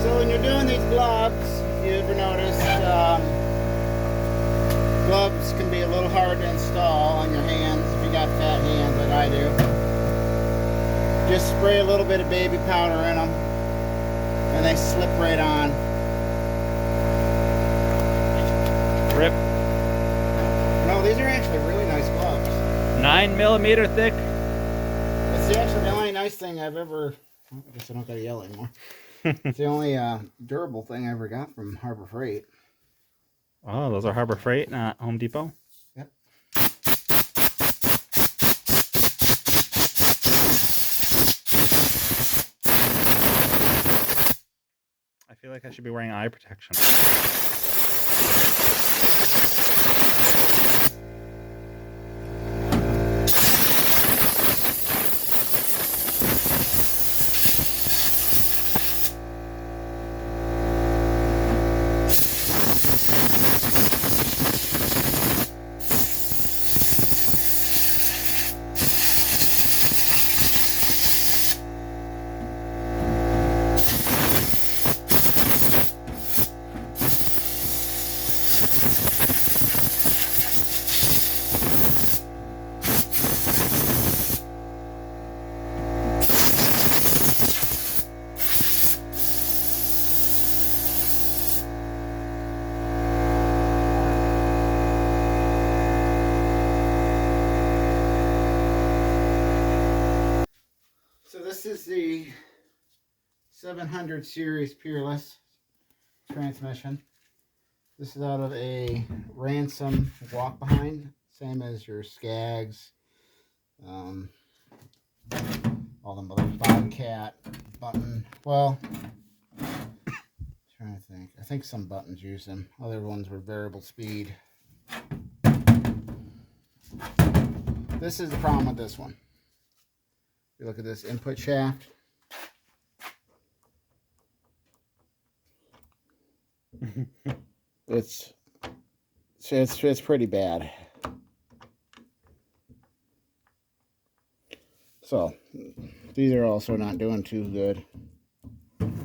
So when you're doing these gloves, if you ever noticed, gloves can be a little hard to install on your hands if you got fat hands like I do. Just spray a little bit of baby powder in them and they slip right on. Rip. No, these are actually really nice gloves. 9mm thick. It's actually the only nice thing I've ever... I guess I don't gotta yell anymore. It's the only durable thing I ever got from Harbor Freight. Oh, those are Harbor Freight, not Home Depot? Yep. I feel like I should be wearing eye protection. This is the 700 series Peerless transmission. This is out of a Ransom walk behind, same as your Skags, all them other Bobcat button. Well, trying to think. I think some buttons use them. Other ones were variable speed. This is the problem with this one. You look at this input shaft. It's pretty bad. So these are also not doing too good.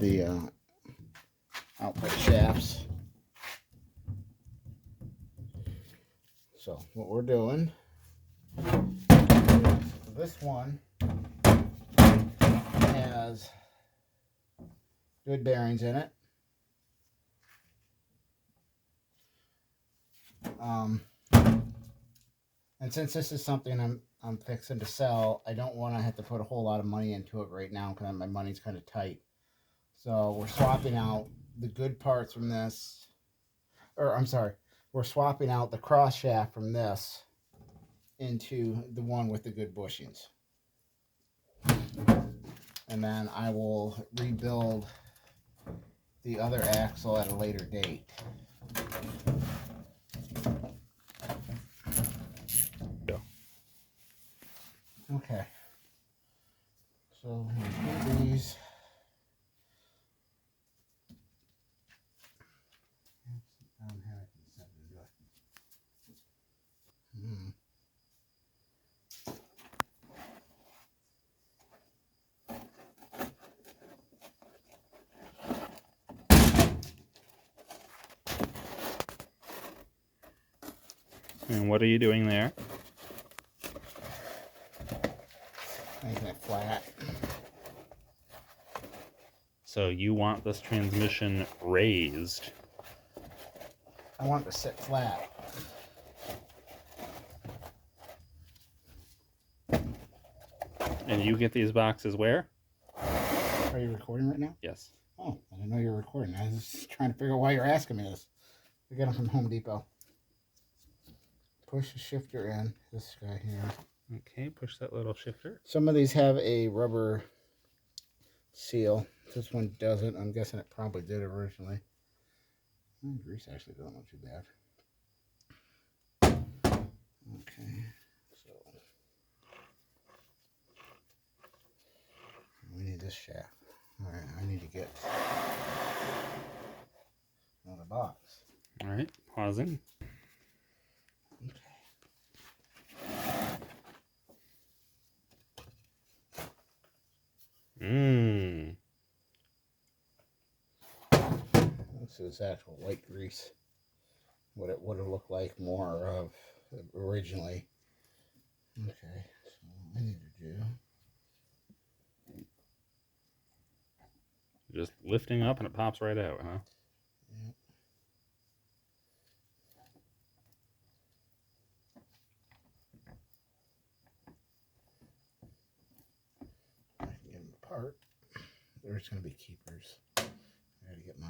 The output shafts. So what we're doing, this one has good bearings in it. And since this is something I'm fixing to sell, I don't want to have to put a whole lot of money into it right now because my money's kind of tight. So we're swapping out the good parts from this, or I'm sorry, we're swapping out the cross shaft from this into the one with the good bushings. And then I will rebuild the other axle at a later date. Okay. So here's these. And what are you doing there? Making it flat. So you want this transmission raised? I want it to sit flat. And you get these boxes where? Are you recording right now? Yes. Oh, I didn't know you were recording. I was just trying to figure out why you're asking me this. I got them from Home Depot. Push the shifter in. This guy here. Okay, push that little shifter. Some of these have a rubber seal. This one doesn't. I'm guessing it probably did originally. Grease actually doesn't look too bad. Okay, so we need this shaft. All right, I need to get another box. All right, pausing. This is actual white grease. What it would have looked like more of originally. Okay, so what I need to do. Just lifting up and it pops right out, huh? Yep. I can get them apart. There's going to be keepers. I got to get my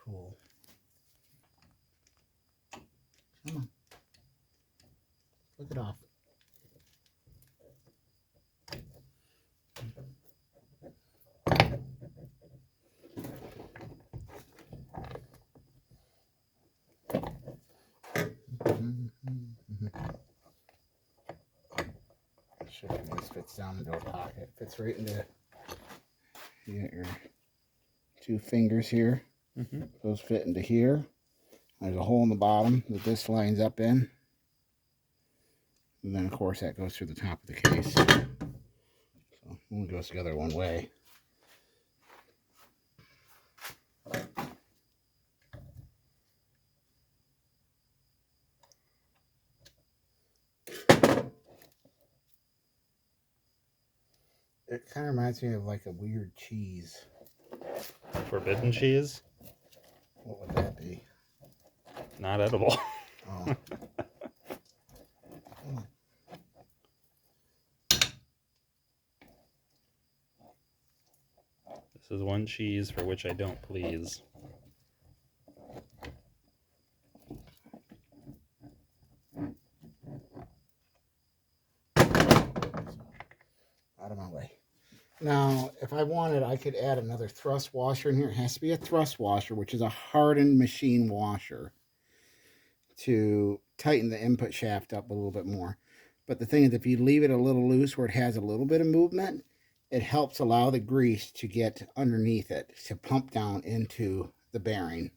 tool. Come on. Look it off. Should be nice. Fits down into a pocket. Fits right into your 2 fingers here. Those fit into here. There's a hole in the bottom that this lines up in. And then, of course, that goes through the top of the case. So it only goes together one way. It kind of reminds me of like a weird cheese. Forbidden cheese? What would that be? Not edible. Oh. This is one cheese for which I don't please. Out of my way. Now, if I wanted, I could add another thrust washer in here. It has to be a thrust washer, which is a hardened machine washer, to tighten the input shaft up a little bit more. But the thing is, if you leave it a little loose where it has a little bit of movement, it helps allow the grease to get underneath it, to pump down into the bearing.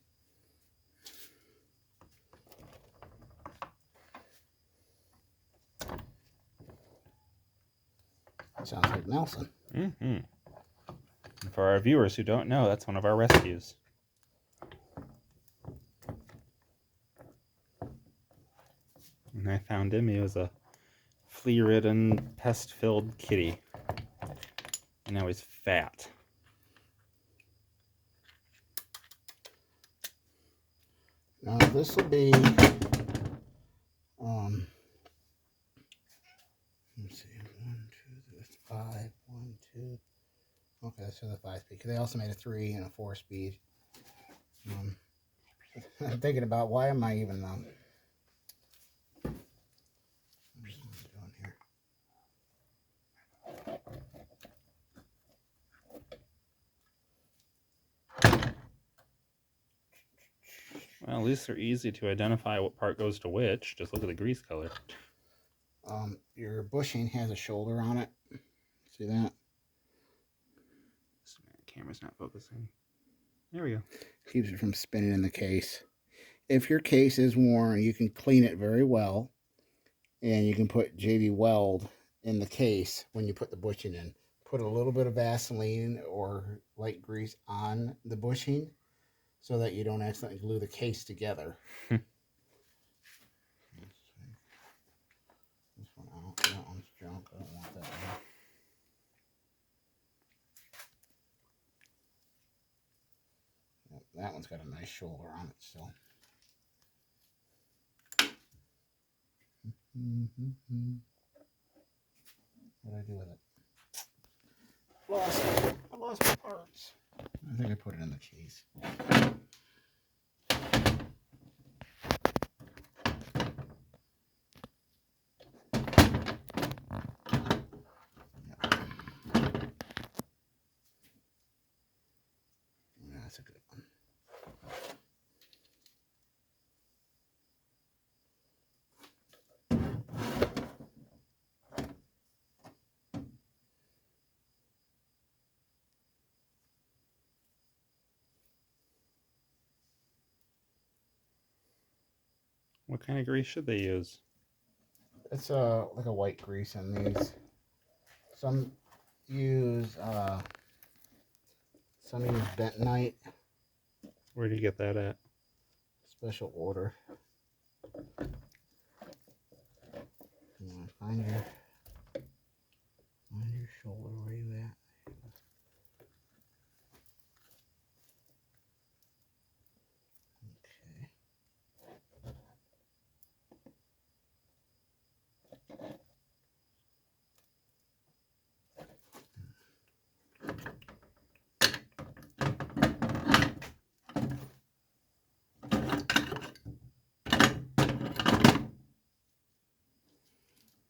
Sounds like Nelson. And for our viewers who don't know, that's one of our rescues. When I found him, he was a flea-ridden, pest-filled kitty. And now he's fat. Now this will be, let's see, 1, 2, 3, 5, 1, 2. Okay, so the 5-speed. They also made a 3 and a 4-speed. I'm thinking about why am I even what am I doing here? Well, at least they're easy to identify what part goes to which. Just look at the grease color. Your bushing has a shoulder on it. See that? The camera's not focusing. There we go. Keeps it from spinning in the case. If your case is worn, you can clean it very well. And you can put JV Weld in the case when you put the bushing in. Put a little bit of Vaseline or light grease on the bushing so that you don't accidentally glue the case together. This one out. That one's junk. I don't want that one. Yep, that one's got a nice shoulder on it still. What did I do with it? I lost my parts. I think I put it in the case. Yeah, that's a good one. What kind of grease should they use? It's like a white grease in these. Some use Some use bentonite. Where do you get that at? Special order. Find your shoulder. Where you at?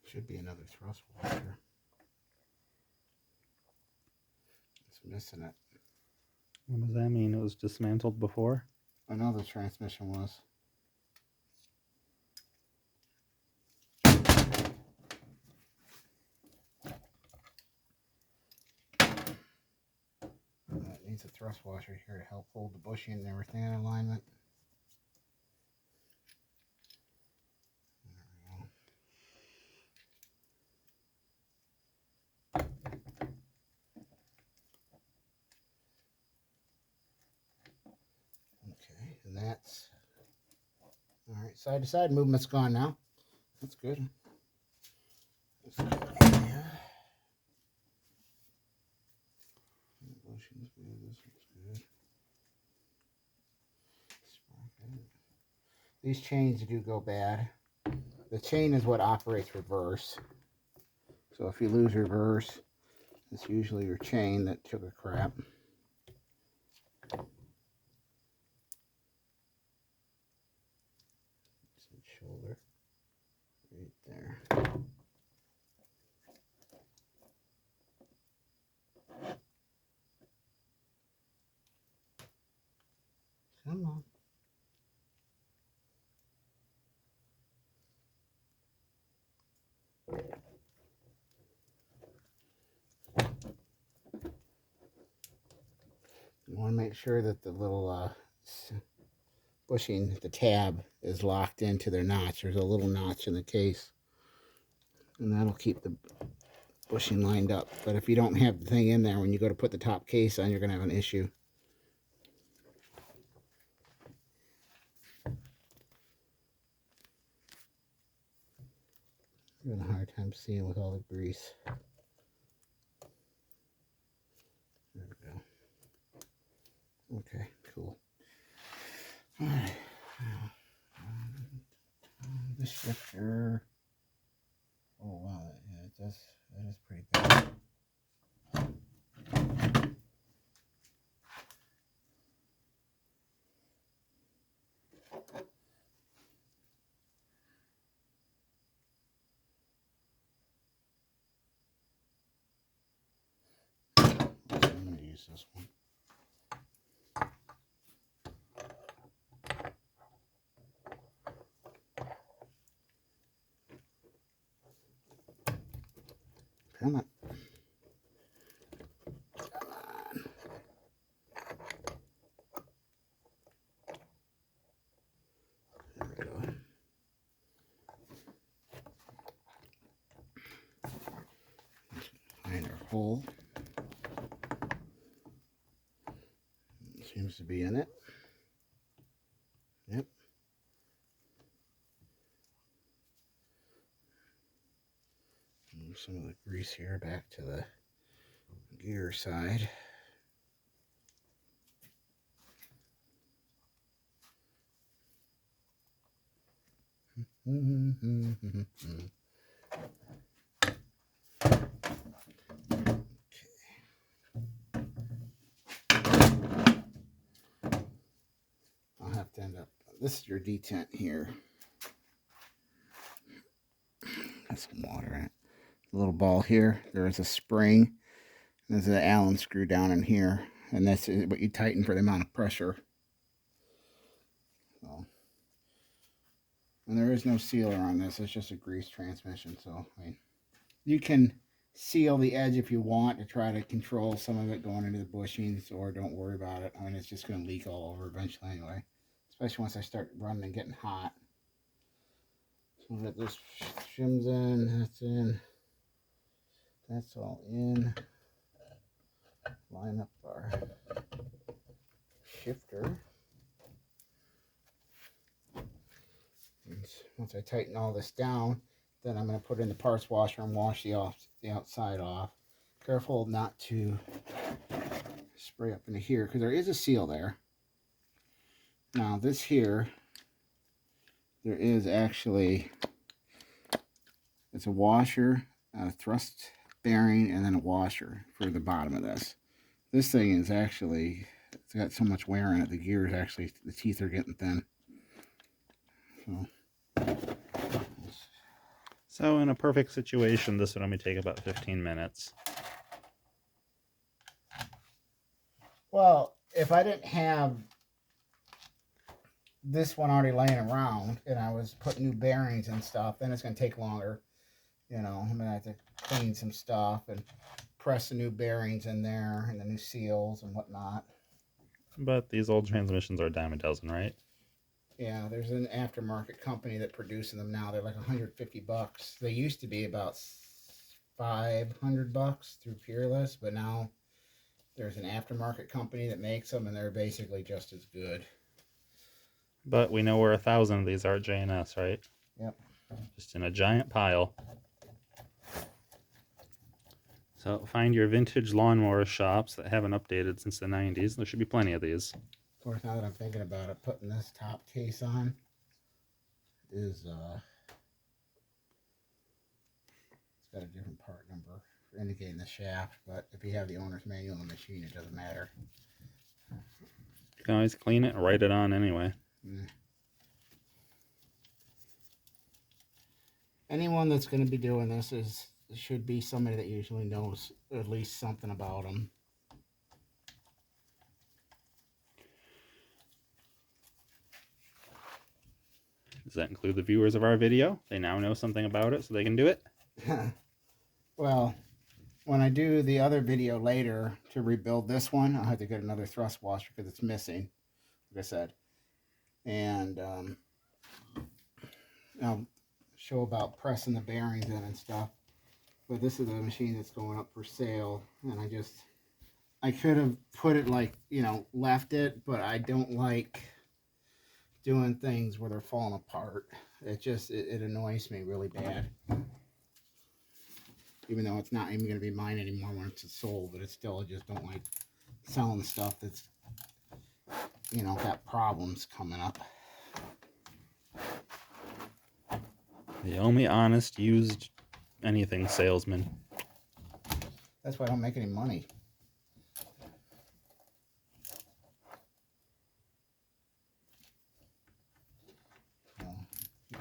Should be another thrust washer. It's missing it. What does that mean? It was dismantled before? I know the transmission was. It needs a thrust washer here to help hold the bushing and everything in alignment. Okay, and that's all right. Side to side movement's gone now. That's good. Yeah. Bushing's good. This looks good. These chains do go bad. The chain is what operates reverse. So if you lose reverse, it's usually your chain that took a crap. Shoulder right there. Come on. You want to make sure that the little bushing, the tab, is locked into their notch. There's a little notch in the case, and that'll keep the bushing lined up. But if you don't have the thing in there, when you go to put the top case on, you're going to have an issue. I'm having a hard time seeing with all the grease. There we go. Okay, cool. All right. The shifter. Oh wow, yeah, it does. That is pretty bad. I'm going to use this one. Come on. Come on. There we go. Find our hole. Seems to be in it. Yep. Move some of the grease here back to the gear side. I'll have to end up. This is your detent here. Got some water in it. A little ball here. There is a spring. There's an Allen screw down in here, and that's what you tighten for the amount of pressure. So, and there is no sealer on this. It's just a grease transmission. So, I mean, you can seal the edge if you want to try to control some of it going into the bushings, or don't worry about it. I mean, it's just going to leak all over eventually anyway, especially once I start running and getting hot. So that this shims in, that's in, that's all in. Line up our shifter. And once I tighten all this down, then I'm going to put it in the parts washer and wash the outside off. Careful not to spray up into here because there is a seal there. Now this here, there is actually, it's a washer, a thrust bearing, and then a washer for the bottom of this. This thing is actually, it's got so much wear in it, the gears actually, the teeth are getting thin. So in a perfect situation, this would only take about 15 minutes. Well, if I didn't have this one already laying around and I was putting new bearings and stuff, then it's going to take longer. You know, I'm going to have to clean some stuff and press the new bearings in there and the new seals and whatnot. But these old transmissions are a dime a dozen, right? Yeah, there's an aftermarket company that produces them now. They're like $150. They used to be about $500 through Peerless, but now there's an aftermarket company that makes them, and they're basically just as good. But we know where 1,000 of these are at J&S, right? Yep. Just in a giant pile. So find your vintage lawnmower shops that haven't updated since the 90s. There should be plenty of these. Of course, now that I'm thinking about it, putting this top case on is, it's got a different part number for indicating the shaft, but if you have the owner's manual on the machine, it doesn't matter. You can always clean it and write it on anyway. Anyone that's going to be doing this should be somebody that usually knows at least something about them. Does that include the viewers of our video? They now know something about it so they can do it? Well, when I do the other video later to rebuild this one, I'll have to get another thrust washer because it's missing, like I said. And I'll show about pressing the bearings in and stuff. But this is a machine that's going up for sale, and I could have put it like, you know, left it, but I don't like doing things where they're falling apart. It annoys me really bad. Even though it's not even going to be mine anymore once it's sold, but it's still, I just don't like selling stuff that's, you know, got problems coming up. The only honest used anything salesman. That's why I don't make any money.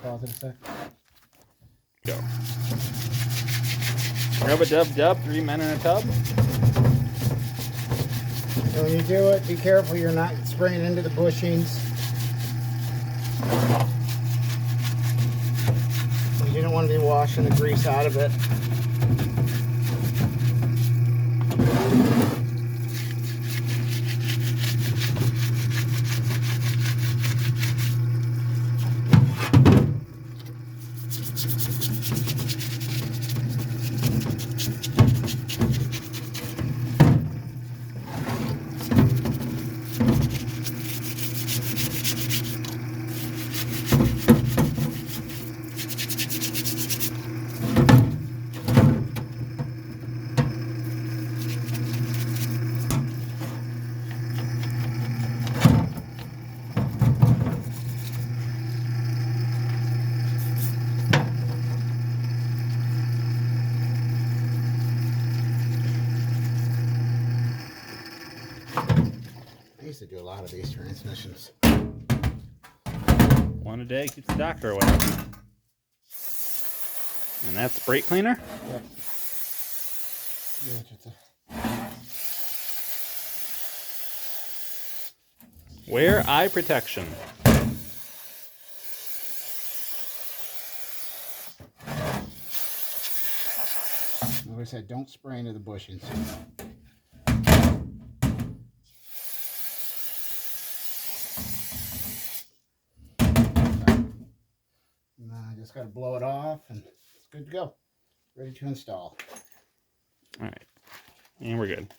Pause it a sec. Go. Rub-a-dub-dub, 3 men in a tub. So when you do it, be careful you're not spraying into the bushings. You don't want to be washing the grease out of it. I used to do a lot of these transmissions. One a day keeps the doctor away. And that's brake cleaner? Yep. Wear eye protection. Like I said, don't spray into the bushings. I just got to blow it off and it's good to go. Ready to install. All right. And we're good.